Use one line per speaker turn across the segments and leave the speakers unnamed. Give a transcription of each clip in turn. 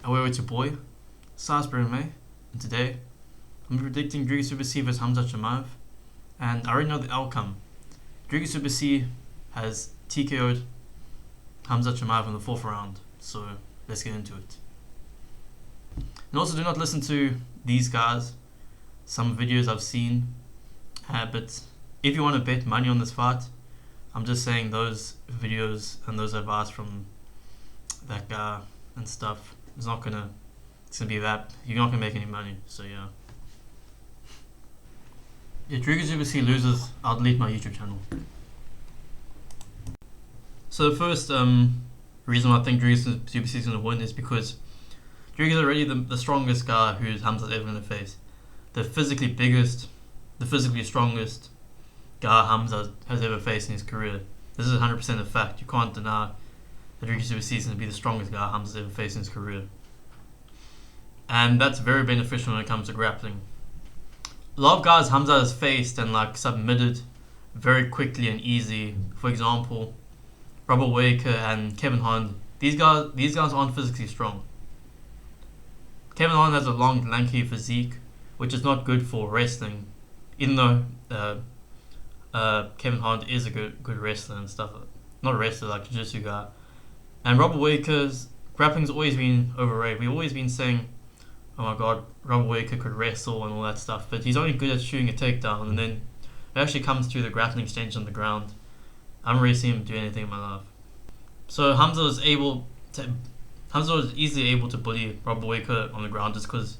Hello, it's your boy, Salisbury May, and today I'm predicting Dricus vs Khamzat Chimaev, and I already know the outcome. Dricus has TKO'd Khamzat Chimaev in the 4th round, so let's get into it. And also, do not listen to these guys, some videos I've seen, but if you want to bet money on this fight, I'm just saying those videos and those advice from that guy and stuff, it's gonna be that, you're not gonna make any money, so yeah. If Dricus loses, I'll delete my YouTube channel. So the first reason why I think Dricus is gonna win is because Dricus is already the strongest guy who Khamzat's ever gonna face. The physically biggest, the physically strongest guy Khamzat has ever faced in his career. This is 100% a fact. You can't deny that Dricus is going to be the strongest guy Khamzat's ever faced in his career. And that's very beneficial when it comes to grappling. A lot of guys Khamzat has faced and submitted very quickly and easy. For example, Robert Waker and Kevin Hond. These guys aren't physically strong. Kevin Hond has a long, lanky physique, which is not good for wrestling, even though Kevin Hond is a good wrestler and stuff. Not a wrestler, like a jiu-jitsu guy. And Robert Waker's grappling's always been overrated. We've always been saying, oh my god, Robert Waker could wrestle and all that stuff, but he's only good at shooting a takedown, and then it actually comes to the grappling exchange on the ground. I haven't really seen him do anything in my life. So Khamzat was easily able to bully Robert Waker on the ground just because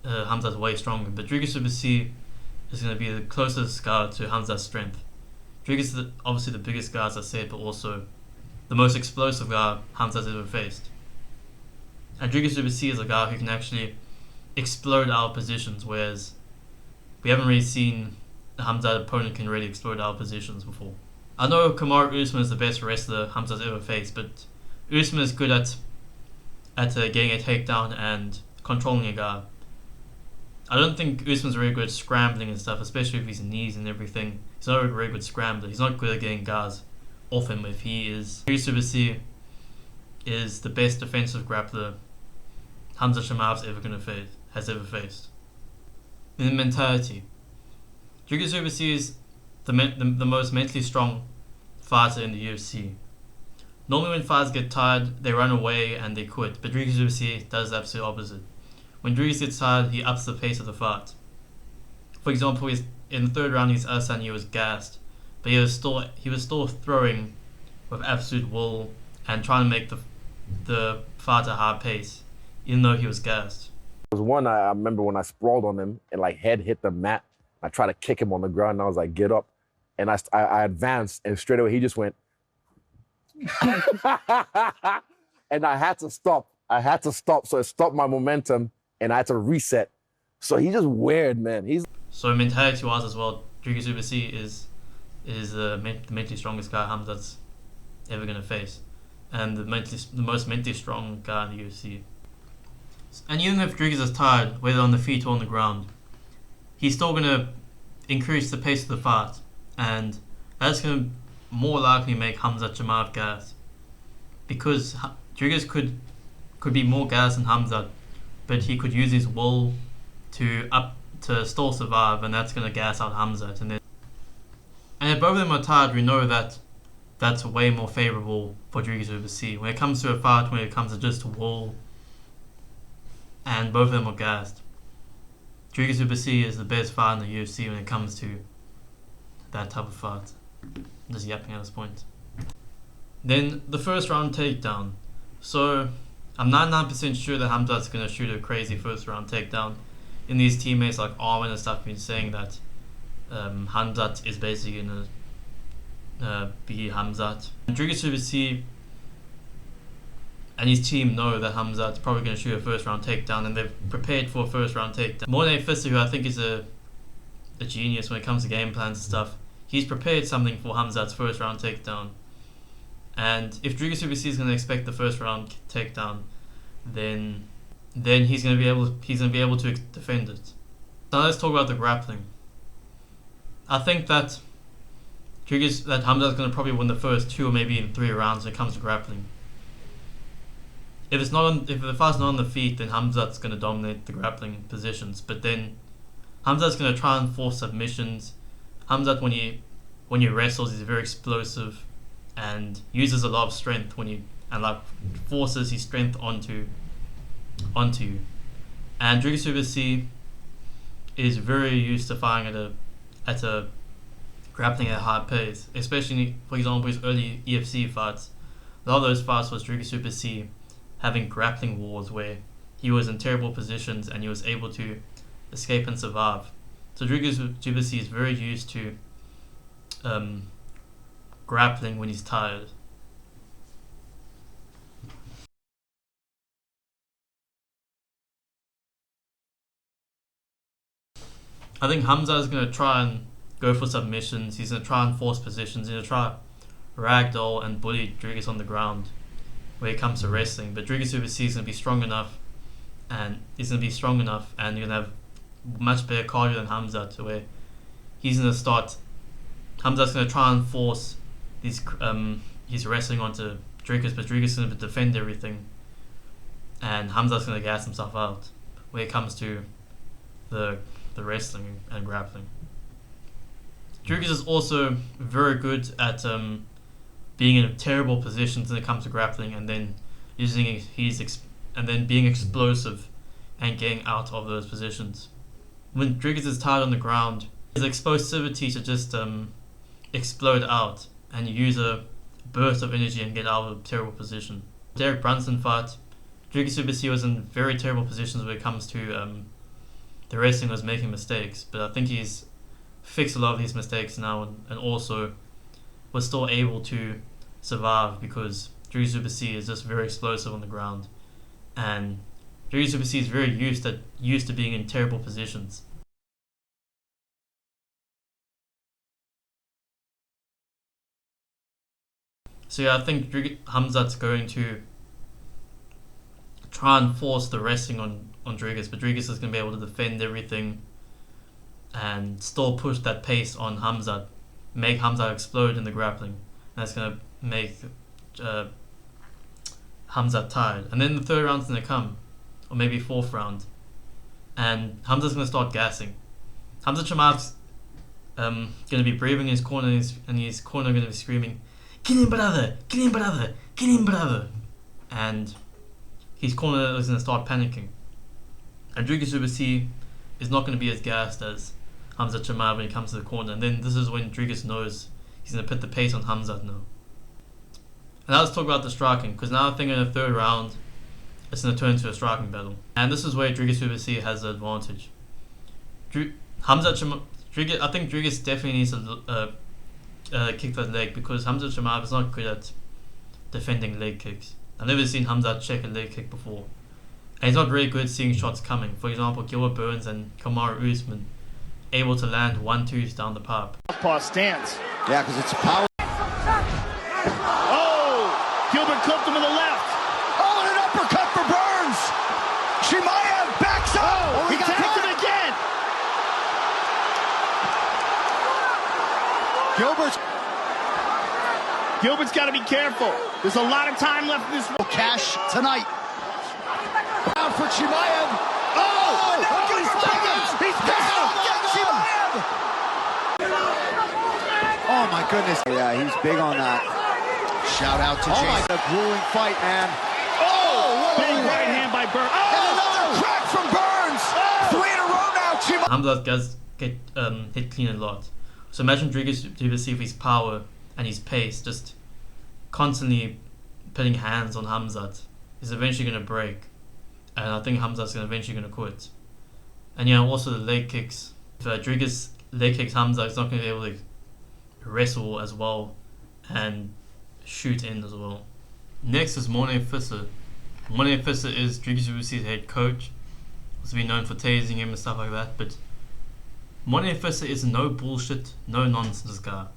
Khamzat's way stronger. But Dricus is going to be the closest guy to Khamzat's strength. Dricus is obviously the biggest guy, as I said, but also the most explosive guy Khamzat's ever faced. And Dricus is a guy who can actually explode out of positions, whereas we haven't really seen a Khamzat opponent can really explode out of positions before. I know Kamaru Usman is the best wrestler Khamzat's ever faced, but Usman is good at getting a takedown and controlling a guy. I don't think Usman's very good at scrambling and stuff, especially with his knees and everything. He's not a very good scrambler. He's not good at getting guys off him if he is. Dricus is the best defensive grappler Khamzat Chimaev's has ever faced. In the mentality, Dricus is the most mentally strong fighter in the UFC. Normally when fighters get tired, they run away and they quit, but Dricus does the absolute opposite. When Dricus gets tired, he ups the pace of the fight. For example, in the 3rd round against Asan, he was gassed, but he was still throwing with absolute will and trying to make the fight a high pace, even though he was gassed.
There was one I remember when I sprawled on him and head hit the mat. I tried to kick him on the ground and I was like, get up. And I advanced and straight away he just went. And I had to stop. So it stopped my momentum and I had to reset. So he's just weird, man.
So mentality-wise as well, Dricus is the mentally strongest guy Khamzat's ever gonna face, and the most mentally strong guy in the UFC. And even if Dricus is tired, whether on the feet or on the ground, he's still gonna increase the pace of the fight, and that's gonna more likely make Khamzat Chimaev gas, because Dricus could be more gas than Khamzat, but he could use his will to still survive, and that's gonna gas out Khamzat. And if both of them are tired, we know that that's way more favorable for Dricus. When it comes to a fight, when it comes to just will, and both of them are gassed, Dricus is the best fighter in the UFC when it comes to that type of fight. I'm just yapping at this point. Then the 1st round takedown. So I'm 99% sure that Khamzat's going to shoot a crazy 1st round takedown. And these teammates like Arwen and stuff have been saying that Khamzat is basically going to be Khamzat. Dricus and his team know that Khamzat's probably going to shoot a 1st round takedown, and they've prepared for a 1st round takedown. Mornay Fister, who I think is a genius when it comes to game plans and stuff, he's prepared something for Khamzat's 1st round takedown. And if Dricus is going to expect the 1st round takedown, then he's going to be able to defend it. Now let's talk about the grappling. I think that Khamzat's going to probably win the first 2 or maybe even 3 rounds when it comes to grappling. if the fight's not on the feet, then Khamzat's gonna dominate the grappling positions. But then Khamzat's gonna try and force submissions. Khamzat, when he wrestles, he's very explosive and uses a lot of strength forces his strength onto you. And Dricus Duplessis is very used to fighting at a grappling at a high pace, especially for example his early EFC fights. A lot of those fights was Dricus Duplessis having grappling wars where he was in terrible positions and he was able to escape and survive. So Dricus Duplessis is very used to grappling when he's tired. I think Khamzat is going to try and go for submissions. He's going to try and force positions. He's going to try ragdoll and bully Dricus on the ground when it comes to wrestling. But Dricus Duplessis is going to be strong enough, and he's going to be strong enough, and you're going to have much better cardio than Khamzat, where he's going to start. Khamzat's going to try and force his wrestling onto Dricus, but Dricus is going to defend everything, and Khamzat's going to gas himself out when it comes to the wrestling and grappling. Dricus is also very good at being in terrible positions when it comes to grappling, and then being explosive and getting out of those positions. When Dricus is tired on the ground, his explosivity to just explode out and use a burst of energy and get out of a terrible position. Derek Brunson fight, Dricus Duplessis was in very terrible positions when it comes to the wrestling was making mistakes, but I think he's fixed a lot of these mistakes now, and also was still able to survive because Dricus Duplessis is just very explosive on the ground, and Dricus Duplessis is very used to being in terrible positions. So yeah, I think Khamzat's going to try and force the wrestling on Dricus, but Dricus is going to be able to defend everything and still push that pace on Khamzat, make Khamzat explode in the grappling. And that's going to make Khamzat tired. And then the third round's going to come, or maybe fourth round, and Khamzat's going to start gassing. Khamzat Chimaev's going to be breathing in his corner, and his corner going to be screaming, "Kill him, brother! Kill him, brother! Kill him, brother!" And his corner is going to start panicking. And Dricus Duplessis is not going to be as gassed as Khamzat Chimaev when he comes to the corner. And then this is when Dricus knows he's going to put the pace on Khamzat now. And now let's talk about the striking, because now I think in the third round, it's going to turn into a striking battle. And this is where Dricus Duplessis has the advantage. I think Dricus definitely needs to kick that leg, because Khamzat Chimaev is not good at defending leg kicks. I've never seen Khamzat check a leg kick before. And he's not really good at seeing shots coming. For example, Gilbert Burns and Kamaru Usman able to land 1-2s down the pipe.
Southpaw stance.
Yeah, because it's power.
Oh! Gilbert clipped him in the left.
Oh, and an uppercut for Burns. Chimaev backs up.
Oh, he tagged him again. Gilbert's got to be careful. There's a lot of time left in this one.
Cash tonight. Out for Chimaev.
Oh!
He's down. Chimaev. Oh my goodness. Yeah, he's big on that. Shout out to Jason. A grueling fight, man.
Oh! Big right hand by Burns. Oh!
And another crack from Burns. Oh! 3 in a row now.
Khamzat does get hit clean a lot. So imagine Dricus Duplessis with his power and his pace, just constantly putting hands on Khamzat, is eventually going to break. And I think Khamzat's eventually going to quit. And yeah, also the leg kicks. If Dricus leg kicks Khamzat, he's not going to be able to wrestle as well and shoot in as well. Next is Monet Fisser. Monet Fisser is Dricus Duplessis' head coach. Also been known for tasing him and stuff like that, but Monet Fisser is no bullshit, no nonsense guy.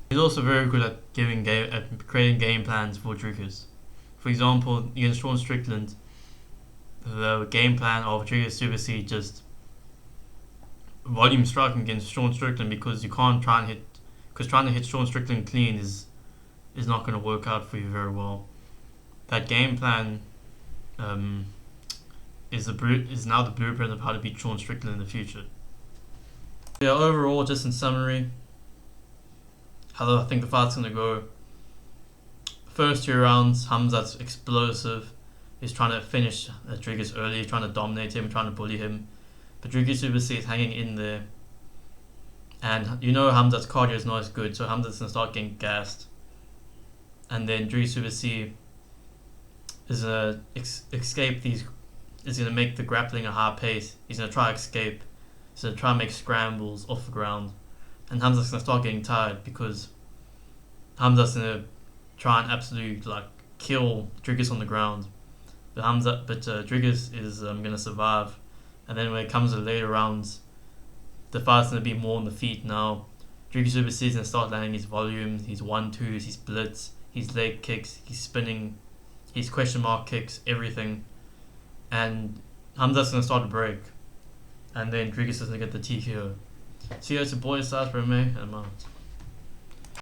He's also very good at creating game plans for Dricus. For example, against Sean Strickland, the game plan of Dricus Duplessis just volume striking against Sean Strickland, because you can't trying to hit Sean Strickland clean is not going to work out for you very well. that game plan is now the blueprint of how to beat Sean Strickland in the future. Yeah, overall, just in summary, how I think the fight's gonna go. First 2 rounds, Khamzat's explosive. He's trying to finish Dricus early, trying to dominate him, trying to bully him. But Dricus Supersea is hanging in there. And Khamzat's cardio is not as good, so Khamzat's gonna start getting gassed. And then Dricus Supersea is gonna escape these. Is gonna make the grappling a high pace. He's gonna try to escape. He's gonna try and make scrambles off the ground. And Khamzat's gonna start getting tired because Khamzat's gonna try and absolutely kill Dricus on the ground. But Dricus is gonna survive. And then when it comes to the later rounds, the fight's gonna be more on the feet now. Dricus Supersea is gonna start landing his volume, his 1-2s, his blitz, his leg kicks, his spinning, his question mark kicks, everything. And Khamzat's gonna start to break. And then Dricus is gonna get the TKO. See you, it's your boy Stars for me, and I'm out.